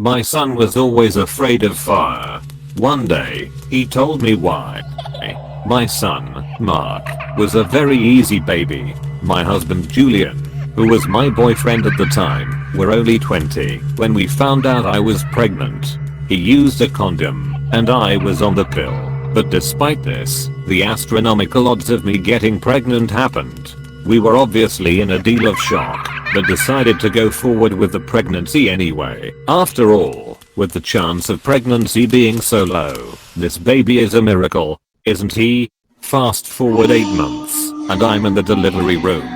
My son was always afraid of fire. One day, he told me why. My son, Mark, was a very easy baby. My husband Julian, who was my boyfriend at the time, were only 20 when we found out I was pregnant. He used a condom, and I was on the pill. But despite this, the astronomical odds of me getting pregnant happened. We were obviously in a deal of shock, but decided to go forward with the pregnancy anyway. After all, with the chance of pregnancy being so low, this baby is a miracle, isn't he? Fast forward 8 months, and I'm in the delivery room.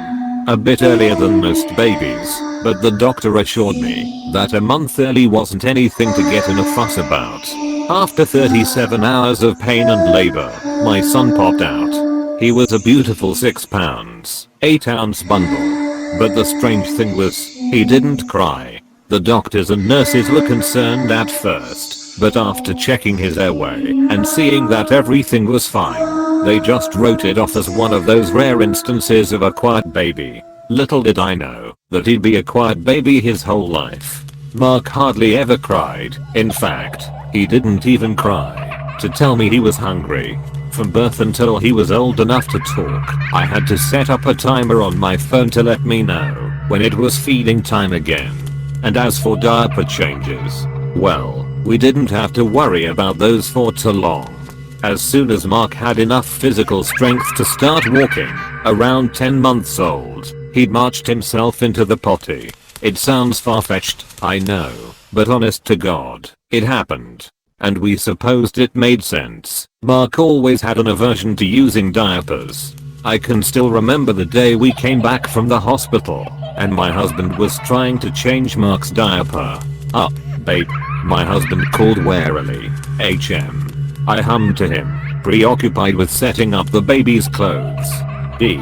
A bit earlier than most babies, but the doctor assured me that a month early wasn't anything to get in a fuss about. After 37 hours of pain and labor, my son popped out. He was a beautiful 6 pounds, 8 ounce bundle. But the strange thing was, he didn't cry. The doctors and nurses were concerned at first, but after checking his airway and seeing that everything was fine, they just wrote it off as one of those rare instances of a quiet baby. Little did I know that he'd be a quiet baby his whole life. Mark hardly ever cried. In fact, he didn't even cry to tell me he was hungry. From birth until he was old enough to talk, I had to set up a timer on my phone to let me know when it was feeding time again. And as for diaper changes, well, we didn't have to worry about those for too long. As soon as Mark had enough physical strength to start walking, around 10 months old, he'd marched himself into the potty. It sounds far-fetched, I know, but honest to God, it happened. And we supposed it made sense. Mark always had an aversion to using diapers. I can still remember the day we came back from the hospital, and my husband was trying to change Mark's diaper. "Up, babe," my husband called warily. "HM." I hummed to him, preoccupied with setting up the baby's clothes. "He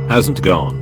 hasn't gone,"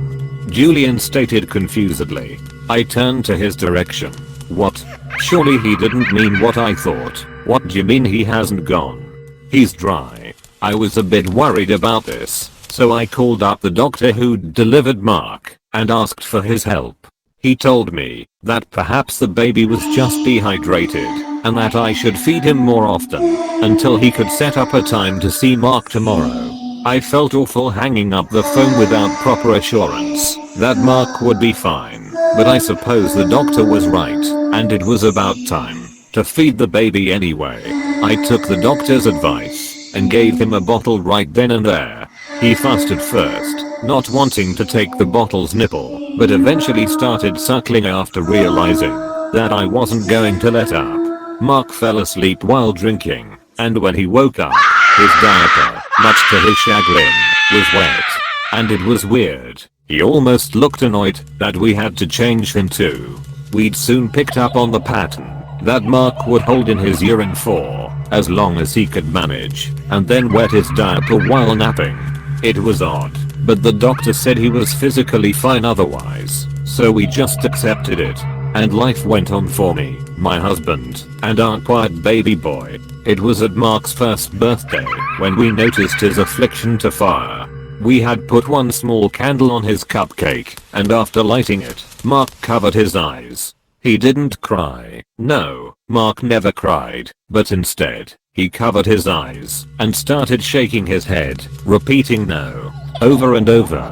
Julian stated confusedly. I turned to his direction. "What? Surely he didn't mean what I thought. What do you mean he hasn't gone?" "He's dry." I was a bit worried about this, so I called up the doctor who'd delivered Mark and asked for his help. He told me that perhaps the baby was just dehydrated and that I should feed him more often until he could set up a time to see Mark tomorrow. I felt awful hanging up the phone without proper assurance that Mark would be fine, but I suppose the doctor was right, and it was about time to feed the baby anyway. I took the doctor's advice and gave him a bottle right then and there. He fussed at first, not wanting to take the bottle's nipple, but eventually started suckling after realizing that I wasn't going to let up. Mark fell asleep while drinking, and when he woke up, his diaper, much to his chagrin, was wet. And it was weird. He almost looked annoyed that we had to change him too. We'd soon picked up on the pattern that Mark would hold in his urine for as long as he could manage, and then wet his diaper while napping. It was odd, but the doctor said he was physically fine otherwise, so we just accepted it. And life went on for me, my husband, and our quiet baby boy. It was at Mark's first birthday when we noticed his affliction to fire. We had put one small candle on his cupcake, and after lighting it, Mark covered his eyes. He didn't cry. No, Mark never cried, but instead, he covered his eyes and started shaking his head, repeating "no" over and over.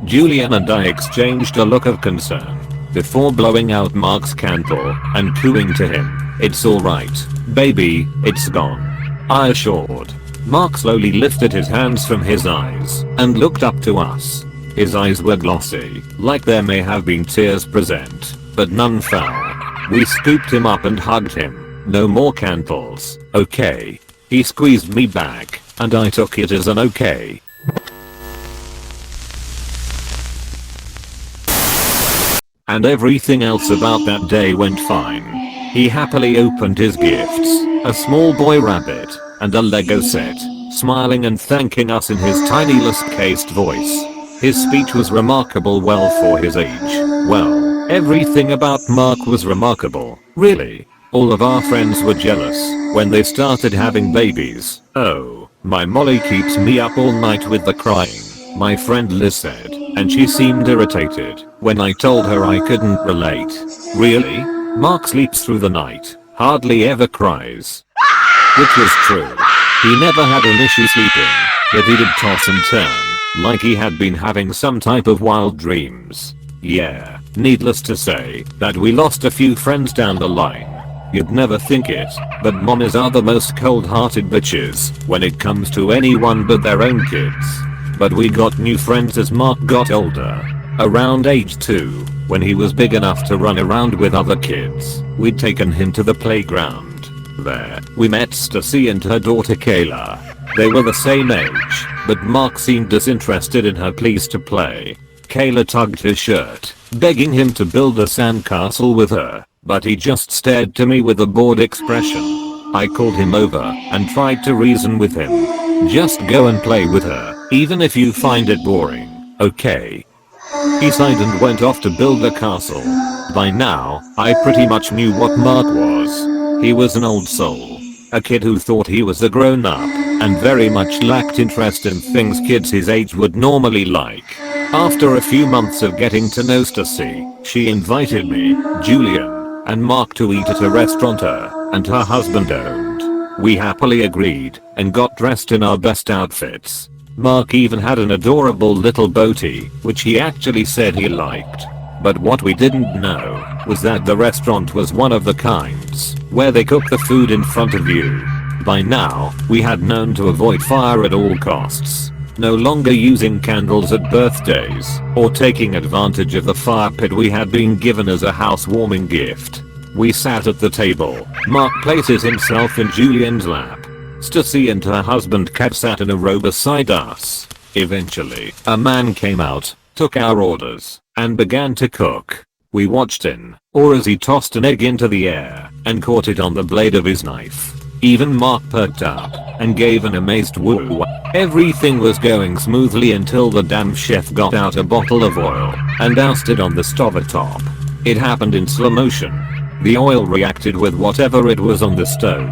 Julian and I exchanged a look of concern before blowing out Mark's candle and cooing to him, "It's alright, baby, it's gone," I assured. Mark slowly lifted his hands from his eyes and looked up to us. His eyes were glossy, like there may have been tears present, but none fell. We scooped him up and hugged him. "No more candles, okay?" He squeezed me back, and I took it as an okay. And everything else about that day went fine. He happily opened his gifts, a small boy rabbit, and a Lego set, smiling and thanking us in his tiny lust-cased voice. His speech was remarkable well for his age. Well, everything about Mark was remarkable, really. All of our friends were jealous when they started having babies. "Oh, my Molly keeps me up all night with the crying," my friend Liz said, and she seemed irritated when I told her I couldn't relate. "Really? Mark sleeps through the night. hardly ever cries. Which was true. He never had an issue sleeping, but he did toss and turn, like he had been having some type of wild dreams. Yeah, needless to say, that we lost a few friends down the line. You'd never think it, but mommies are the most cold-hearted bitches when it comes to anyone but their own kids. But we got new friends as Mark got older. Around age 2, when he was big enough to run around with other kids, we'd taken him to the playground. There, we met Stacy and her daughter Kayla. They were the same age, but Mark seemed disinterested in her pleas to play. Kayla tugged his shirt, begging him to build a sandcastle with her, but he just stared to me with a bored expression. I called him over and tried to reason with him. Just go and play with her, even if you find it boring, okay? He sighed and went off to build a castle. By now, I pretty much knew what Mark was. He was an old soul. A kid who thought he was a grown-up, and very much lacked interest in things kids his age would normally like. After a few months of getting to know Stacy, she invited me, Julian, and Mark to eat at a restaurant her and her husband owned. We happily agreed, and got dressed in our best outfits. Mark even had an adorable little boatie, which he actually said he liked. But what we didn't know was that the restaurant was one of the kinds where they cook the food in front of you. By now, we had known to avoid fire at all costs, no longer using candles at birthdays or taking advantage of the fire pit we had been given as a housewarming gift. We sat at the table. Mark places himself in Julian's lap. Stacy and her husband Kat sat in a row beside us. Eventually, a man came out, took our orders, and began to cook. We watched in awe as he tossed an egg into the air and caught it on the blade of his knife. Even Mark perked up and gave an amazed woo. Everything was going smoothly until the damn chef got out a bottle of oil and doused it on the stove atop. It happened in slow motion. The oil reacted with whatever it was on the stove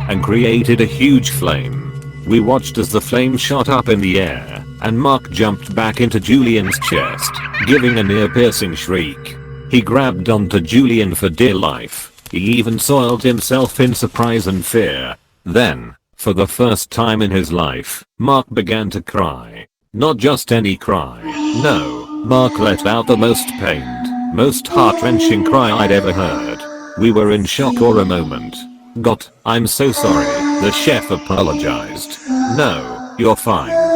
and created a huge flame. We watched as the flame shot up in the air and Mark jumped back into Julian's chest, giving a near-piercing shriek. He grabbed onto Julian for dear life. He even soiled himself in surprise and fear. Then, for the first time in his life, Mark began to cry. Not just any cry. No, Mark let out the most pained, most heart-wrenching cry I'd ever heard. We were in shock for a moment. God, I'm so sorry, the chef apologized. No, you're fine.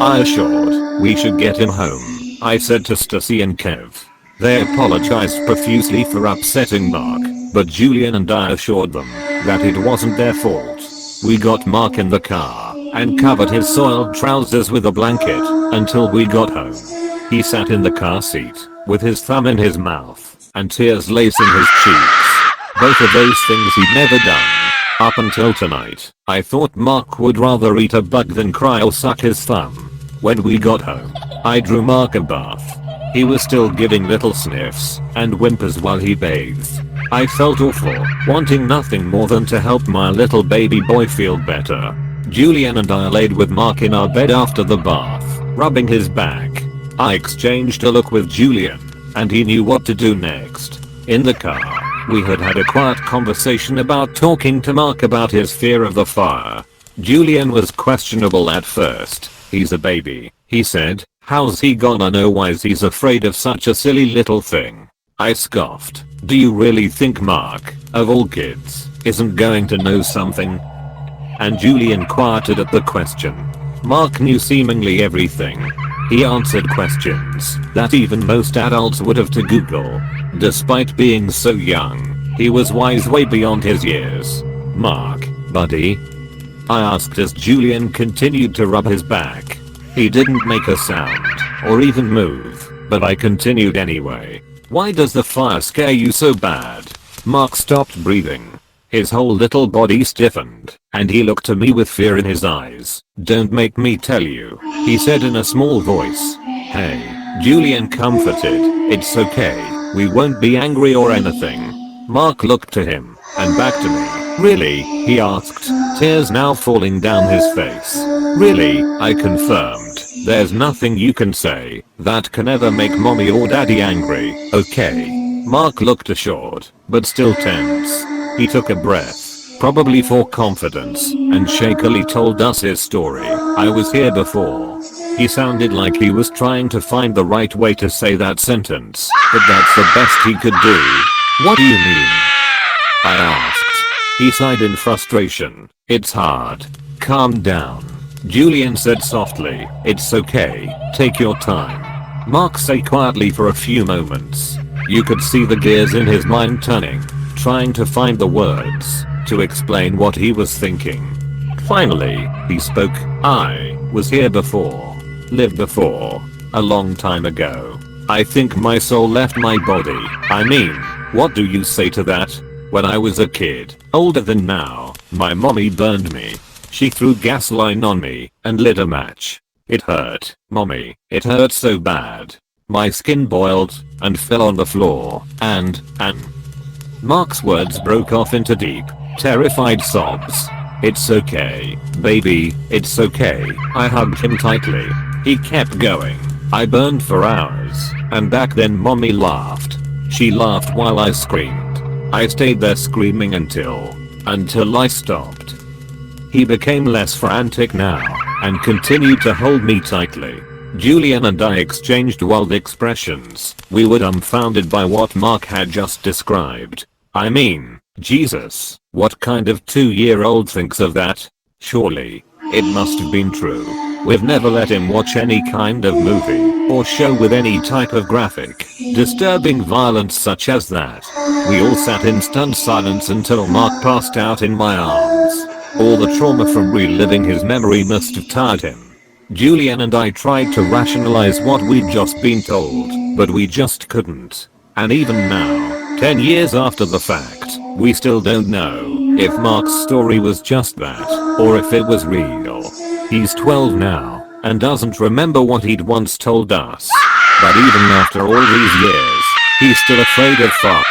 I assured, we should get him home, I said to Stacy and Kev. They apologized profusely for upsetting Mark, but Julian and I assured them that it wasn't their fault. We got Mark in the car and covered his soiled trousers with a blanket until we got home. He sat in the car seat with his thumb in his mouth and tears lacing his cheeks. Both of those things he'd never done. Up until tonight, I thought Mark would rather eat a bug than cry or suck his thumb. When we got home, I drew Mark a bath. He was still giving little sniffs and whimpers while he bathed. I felt awful, wanting nothing more than to help my little baby boy feel better. Julian and I laid with Mark in our bed after the bath, rubbing his back. I exchanged a look with Julian, and he knew what to do next. In the car, we had had a quiet conversation about talking to Mark about his fear of the fire. Julian was questionable at first. He's a baby, he said. How's he gonna know why he's afraid of such a silly little thing? I scoffed. Do you really think Mark, of all kids, isn't going to know something? And Julian quieted at the question. Mark knew seemingly everything. He answered questions that even most adults would have to Google. Despite being so young, he was wise way beyond his years. Mark, buddy? I asked as Julian continued to rub his back. He didn't make a sound or even move, but I continued anyway. Why does the fire scare you so bad? Mark stopped breathing. His whole little body stiffened, and he looked at me with fear in his eyes. Don't make me tell you, he said in a small voice. Hey, Julian comforted. It's okay, we won't be angry or anything. Mark looked to him, and back to me. Really? He asked, tears now falling down his face. Really? I confirmed. There's nothing you can say that can ever make mommy or daddy angry, okay? Mark looked assured, but still tense. He took a breath, probably for confidence, and shakily told us his story. I was here before. He sounded like he was trying to find the right way to say that sentence, but that's the best he could do. What do you mean? I asked. He sighed in frustration. It's hard. Calm down. Julian said softly. It's okay. Take your time. Mark sat quietly for a few moments. You could see the gears in his mind turning, trying to find the words to explain what he was thinking. Finally, he spoke. I was here before. Lived before. A long time ago. I think my soul left my body. I mean, what do you say to that? When I was a kid, older than now, my mommy burned me. She threw gasoline on me and lit a match. It hurt, mommy. It hurt so bad. My skin boiled and fell on the floor and Mark's words broke off into deep, terrified sobs. It's okay, baby, it's okay. I hugged him tightly. He kept going. I burned for hours, and back then mommy laughed. She laughed while I screamed. I stayed there screaming until I stopped. He became less frantic now, and continued to hold me tightly. Julian and I exchanged wild expressions. We were dumbfounded by what Mark had just described. I mean, Jesus, what kind of 2-year-old thinks of that? Surely, it must have been true. We've never let him watch any kind of movie or show with any type of graphic, disturbing violence such as that. We all sat in stunned silence until Mark passed out in my arms. All the trauma from reliving his memory must have tired him. Julian and I tried to rationalize what we'd just been told, but we just couldn't. And even now, 10 years after the fact, we still don't know if Mark's story was just that, or if it was real. He's 12 now, and doesn't remember what he'd once told us. But even after all these years, he's still afraid of fire.